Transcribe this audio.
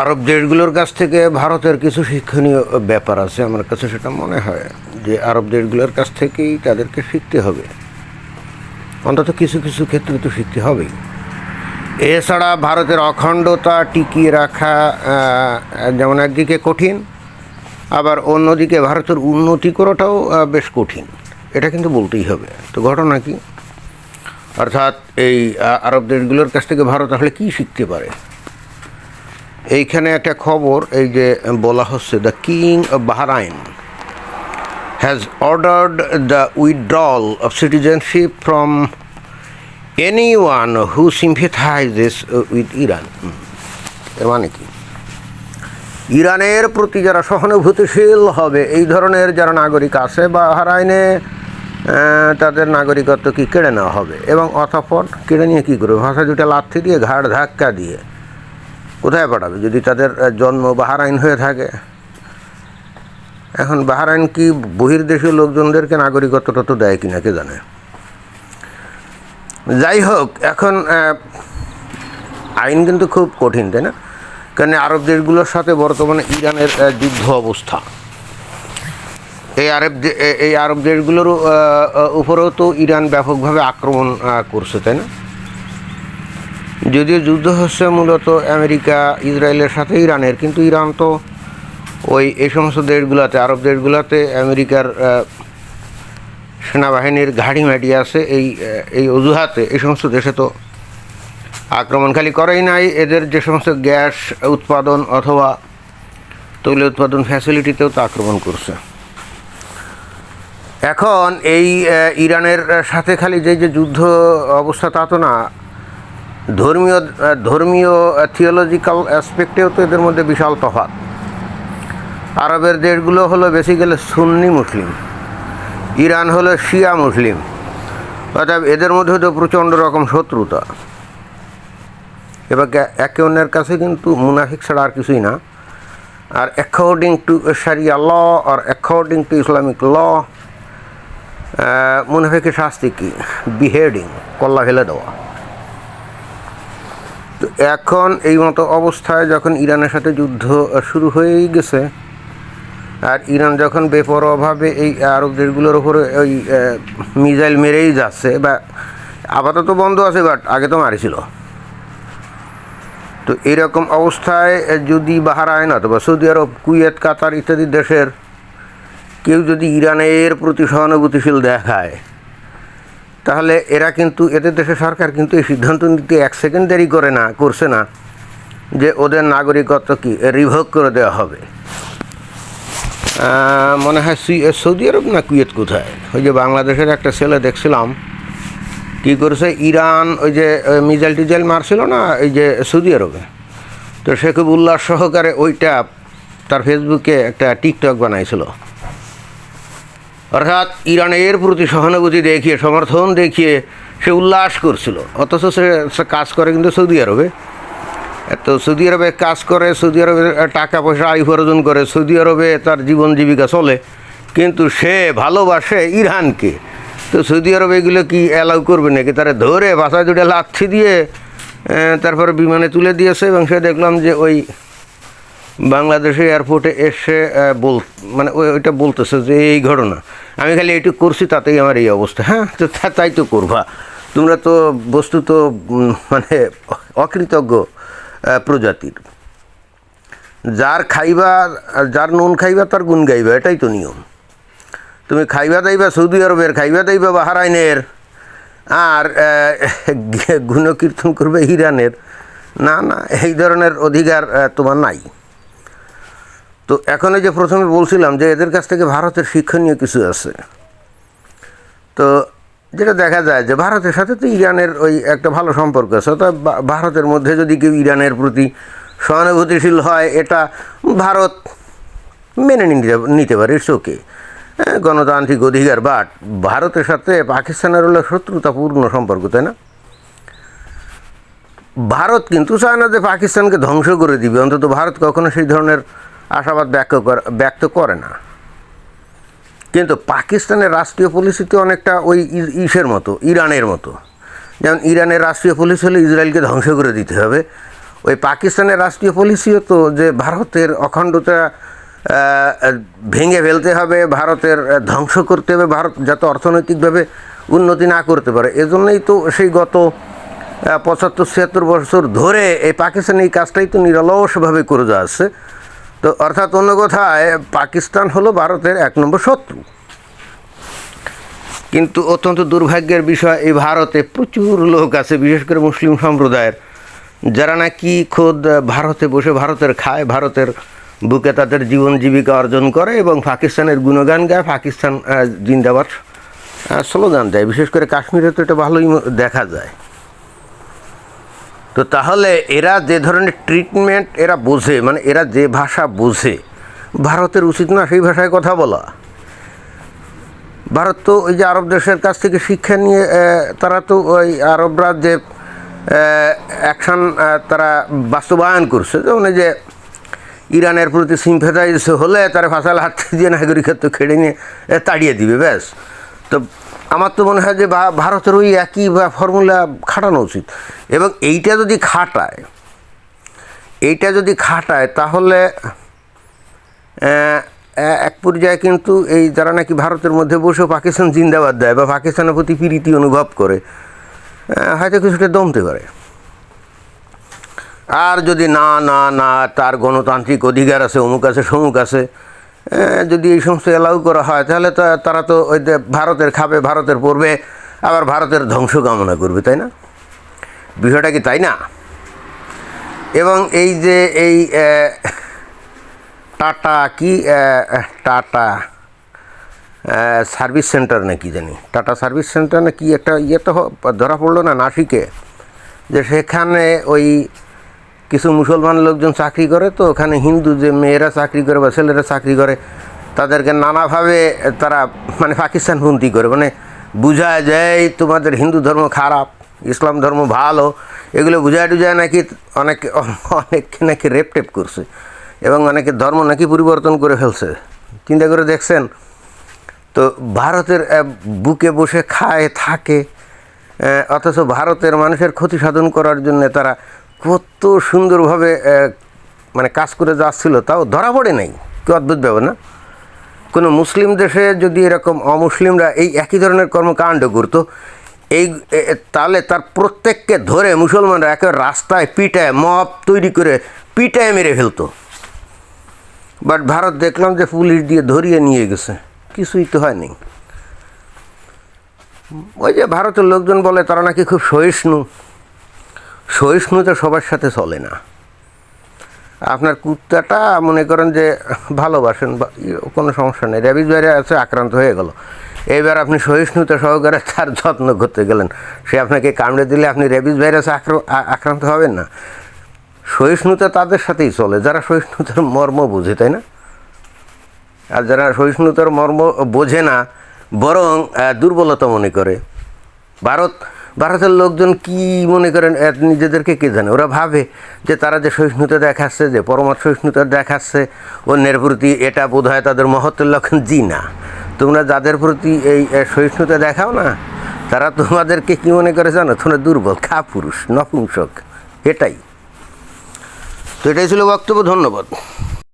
আরব দেশগুলোর কাছ থেকে ভারতের কিছু শিক্ষণীয় ব্যাপার আছে। আমার কাছে সেটা মনে হয় যে আরব দেশগুলোর কাছ থেকেই তাদেরকে শিখতে হবে, অন্তত কিছু কিছু ক্ষেত্রে তো শিখতে হবেই। এছাড়া ভারতের অখণ্ডতা টিকিয়ে রাখা যেমন একদিকে কঠিন, আবার অন্যদিকে ভারতের উন্নতি করাটাও বেশ কঠিন, এটা কিন্তু বলতেই হবে। তো ঘটনা কি, অর্থাৎ এই আরব দেশগুলোর কাছ থেকে ভারত আসলে কী শিখতে পারে। এইখানে একটা খবর এই যে বলা হচ্ছে, the king of Bahrain has ordered the withdrawal of citizenship from anyone who sympathises with Iran. এর মানে কি, ইরানের প্রতি যারা সহানুভূতিশীল হবে, এই ধরনের যারা নাগরিক আছে বাহরাইনে, তাদের নাগরিকত্ব কি কেড়ে নেওয়া হবে, এবং অতঃপর কেড়ে নিয়ে কী করবে, ভাষা দুটা লাথি দিয়ে ঘাড় ধাক্কা দিয়ে কোথায় পাঠাবে যদি তাদের জন্ম বাহরাইন হয়ে থাকে। এখন বাহরাইন কি বহির্দেশীয় লোকজনদেরকে নাগরিকত্বটা তো দেয় কিনা কে জানে। যাই হোক, এখন আইন কিন্তু খুব কঠিন, তাই না? কারণ আরব দেশগুলোর সাথে বর্তমানে ইরানের যুদ্ধ অবস্থা। এই আরব দেশগুলোর উপরেও তো ইরান ব্যাপকভাবে আক্রমণ করছে, তাই না? যদিও যুদ্ধ হচ্ছে মূলত আমেরিকা ইসরায়েলের সাথে ইরানের, কিন্তু ইরান তো এই সমস্ত দেশগুলোতে, আরব দেশগুলোতে আমেরিকার সেনাবাহিনীর ঘাড়ি মাটি আছে, এই অজুহাতে এই সমস্ত দেশে তো আক্রমণ খালি করেই নাই, এদের যে সমস্ত গ্যাস উৎপাদন অথবা তৈল উৎপাদন ফ্যাসিলিটিতেও তো আক্রমণ করছে। এখন এই ইরানের সাথে খালি যে যুদ্ধ অবস্থা তা তো না, ধর্মীয় থিওলজিক্যাল অ্যাসপেক্টেও তো এদের মধ্যে বিশাল তফাৎ। আরবের দেশগুলো হলো বেসিক্যালি সুন্নি মুসলিম, ইরান হলো শিয়া মুসলিম, অর্থাৎ এদের মধ্যে তো প্রচণ্ড রকম শত্রুতা। এবার একে অন্যের কাছে কিন্তু মুনাফিক ছাড়া আর কিছুই না। আর অ্যাকর্ডিং টু শারিয়া ল আর অ্যাকর্ডিং টু ইসলামিক ল, মুনাফিকের শাস্তি কি? বিহেডিং, কল্লা ফেলে দেওয়া। তো এখন এই মতো অবস্থায় যখন ইরানের সাথে যুদ্ধ শুরু হয়েই গেছে, আর ইরান যখন বেপরোয়াভাবে এই আরব দেশগুলোর ওপরে ওই মিসাইল মেরেই যাচ্ছে, বা আপাতত বন্ধ আছে, বাট আগে তো মারিছিল। তো এরকম অবস্থায় যদি বাহরাইন অথবা সৌদি আরব, কুয়েত, কাতার ইত্যাদি দেশের কেউ যদি ইরানের প্রতি সহানুভূতিশীল দেখায়, তাহলে এরা কিন্তু, এদের দেশের সরকার কিন্তু এই সিদ্ধান্ত নিতে 1 সেকেন্ড দেরি করছে না যে ওদের নাগরিকত্ব কি রিভোক করে দেওয়া হবে। মনে হয় সৌদি আরব না কুয়েত, কোথায় ওই যে বাংলাদেশের একটা ছেলে দেখছিলাম কী করেছে, ইরান ওই যে মিসাইল টিজাইল মারছিল না এই যে সৌদি আরবে, তো সে খুব উল্লাস সহকারে ওইটা তার ফেসবুকে একটা টিকটক বানাইছিল। অর্থাৎ ইরানের প্রতি সহানুভূতি দেখিয়ে, সমর্থন দেখিয়ে সে উল্লাস করছিল, অথচ সে কাজ করে কিন্তু সৌদি আরবে। তো সৌদি আরবে কাজ করে, সৌদি আরবে টাকা পয়সা আয় উপার্জন করে, সৌদি আরবে তার জীবন জীবিকা চলে, কিন্তু সে ভালোবাসে ইরানকে। তো সৌদি আরব এগুলো কি অ্যালাউ করবে নাকি? তারা ধরে বাসায় দুটো লাথি দিয়ে তারপরে বিমানে তুলে দিয়েছে, এবং সে দেখলাম যে ওই বাংলাদেশে এয়ারপোর্টে এসে মানে ওইটা বলতেছে যে এই ঘটনা, আমি খালি এইটুকু করছি তাতেই আমার এই অবস্থা। হ্যাঁ, তো তাই তো করবা, তোমরা তো বস্তুত মানে অকৃতজ্ঞ প্রজাতির। যার খাইবা, যার নুন খাইবা তার গুণ গাইবা, এটাই তো নিয়ম। তুমি খাইবা দাইবা সৌদি আরবের, খাইবা দাইবা বাহরাইনের, আর গুণকীর্তন করবে ইরানের? না না, এই ধরনের অধিকার তোমার নাই। তো এখন যে প্রথমে বলছিলাম যে এদের কাছ থেকে ভারতের শিক্ষণীয় কিছু আছে। তো যেটা দেখা যায় যে ভারতের সাথে তো ইরানের ওই একটা ভালো সম্পর্ক আছে, অর্থাৎ ভারতের মধ্যে যদি কেউ ইরানের প্রতি সহানুভূতিশীল হয়, এটা ভারত মেনে নিতে পারে, ইটস ওকে, গণতান্ত্রিক অধিকার। বাট ভারতের সাথে পাকিস্তানের হলো শত্রুতাপূর্ণ সম্পর্ক, তাই না? ভারত কিন্তু চায় না যে পাকিস্তানকে ধ্বংস করে দিবে, অন্তত ভারত কখনো সেই ধরনের আশাবাদ ব্যক্ত করে না। কিন্তু পাকিস্তানের রাষ্ট্রীয় পলিসিতে অনেকটা ওই ইসের মতো, ইরানের মতো। যেমন ইরানের রাষ্ট্রীয় পলিসি হলো ইসরায়েলকে ধ্বংস করে দিতে হবে, ওই পাকিস্তানের রাষ্ট্রীয় পলিসিও তো যে ভারতের অখণ্ডতা ভেঙে ফেলতে হবে, ভারতের ধ্বংস করতে হবে, ভারত যাতে অর্থনৈতিকভাবে উন্নতি না করতে পারে। এজন্যই তো সেই গত 75-76 বছর ধরে এই পাকিস্তান এই কাজটাই তো নিরলসভাবে করে যাচ্ছে। তো অর্থাৎ অন্য কথায় পাকিস্তান হলো ভারতের 1 নম্বর শত্রু। কিন্তু অত্যন্ত দুর্ভাগ্যের বিষয়, এই ভারতে প্রচুর লোক আছে, বিশেষ করে মুসলিম সম্প্রদায়ের, যারা নাকি খোদ ভারতে বসে ভারতের খায়, ভারতের বুকে তাদের জীবন জীবিকা অর্জন করে এবং পাকিস্তানের গুণগান গায়, পাকিস্তান জিন্দাবাদ স্লোগান দেয়। বিশেষ করে কাশ্মীরে তো এটা ভালোই দেখা যায়। তো তাহলে এরা যে ধরনের ট্রিটমেন্ট এরা বোঝে, মানে এরা যে ভাষা বোঝে, ভারতের উচিত না সেই ভাষায় কথা বলা? ভারত তো ওই যে আরব দেশের কাছ থেকে শিক্ষা নিয়ে তারা তো ওই আরবরা যে অ্যাকশান তারা বাস্তবায়ন করছে, যেমন যে ইরানের প্রতি সিম্প্যাথাইজ হলে তারা ফাঁসাল হাত দিয়ে নাগরিকত্ব খেড়ে নিয়ে তাড়িয়ে দিবে, ব্যাস। তো আমার তো মনে হয় যে ভারতের ওই একই ফর্মুলা খাটানো উচিত। এবং এইটা যদি খাটায় তাহলে এক পর্যায়ে কিন্তু এই যারা নাকি ভারতের মধ্যে বসেও পাকিস্তান জিন্দাবাদ দেয় বা পাকিস্তানের প্রতি প্রীতি অনুভব করে, হয়তো কিছুটা দমতে পারে। আর যদি না না না তার গণতান্ত্রিক অধিকার আছে, অমুক আছে, সমুক আছে, যদি এই সমস্ত অ্যালাউ করা হয়, তাহলে তারা তো ওই ভারতের খাবে, ভারতের পড়বে, আবার ভারতের ধ্বংস কামনা করবে, তাই না? বিষয়টা কি তাই না? এবং এই যে এই টাটা সার্ভিস সেন্টার না কি জানি, টাটা সার্ভিস সেন্টার না কি একটা তো ধরা পড়লো না নাসিকে, যে সেখানে ওই কিছু মুসলমান লোকজন চাকরি করে, তো ওখানে হিন্দু যে মেয়েরা চাকরি করে বা ছেলেরা চাকরি করে, তাদেরকে নানাভাবে তারা মানে পাকিস্তানপন্থী করে, মানে বুঝায় যায় তোমাদের হিন্দু ধর্ম খারাপ, ইসলাম ধর্ম ভালো, এগুলো বুঝায় টুঝায় নাকি অনেককে নাকি রেপ করছে এবং অনেকে ধর্ম নাকি পরিবর্তন করে ফেলছে। চিন্তা করে দেখছেন? তো ভারতের বুকে বসে খায় থাকে, অথচ ভারতের মানুষের ক্ষতি সাধন করার জন্য তারা কত সুন্দরভাবে মানে কাজ করে যাচ্ছিল, তাও ধরা পড়ে নাই। কি অদ্ভুত ব্যাপার না? কোনো মুসলিম দেশে যদি এরকম অমুসলিমরা এই একই ধরনের কর্মকাণ্ড করতো, তাহলে তার প্রত্যেককে ধরে মুসলমানরা একেবারে রাস্তায় পিটায়, মব তৈরি করে পিটায় মেরে ফেলতো। বাট ভারত দেখলাম যে পুলিশ দিয়ে ধরিয়ে নিয়ে গেছে, কিছুই তো হয়নি। ওই যে ভারতের লোকজন বলে তারা নাকি খুব সহিষ্ণুতা সবার সাথে চলে না। আপনার কুত্তাটা মনে করেন যে ভালোবাসেন, কোনো সমস্যা নেই, র্যাবিস ভাইরাসে আক্রান্ত হয়ে গেল, এইবার আপনি সহিষ্ণুতা সহকারে তার যত্ন করতে গেলেন, সে আপনাকে কামড়ে দিলে আপনি র্যাবিস ভাইরাসে আক্রান্ত হবেন না। সহিষ্ণুতা তাদের সাথেই চলে যারা সহিষ্ণুতার মর্ম বোঝে, তাই না? আর যারা সহিষ্ণুতার মর্ম বোঝে না, বরং দুর্বলতা মনে করে। ভারতের লোকজন কি মনে করেন নিজেদেরকে কে জানে? ওরা ভাবে যে তারা যে সহিষ্ণুতা দেখাচ্ছে, যে পরমাত্ম সহিষ্ণুতা দেখাচ্ছে অন্যের প্রতি, এটা বোধ হয় তাদের মহত্বের লক্ষণ। জি না, তোমরা যাদের প্রতি এই সহিষ্ণুতা দেখাও না, তারা তোমাদেরকে কি মনে করে জানো? তোমরা দুর্বল, কাপুরুষ, নপুংসক। এটাই ছিল বক্তব্য। ধন্যবাদ।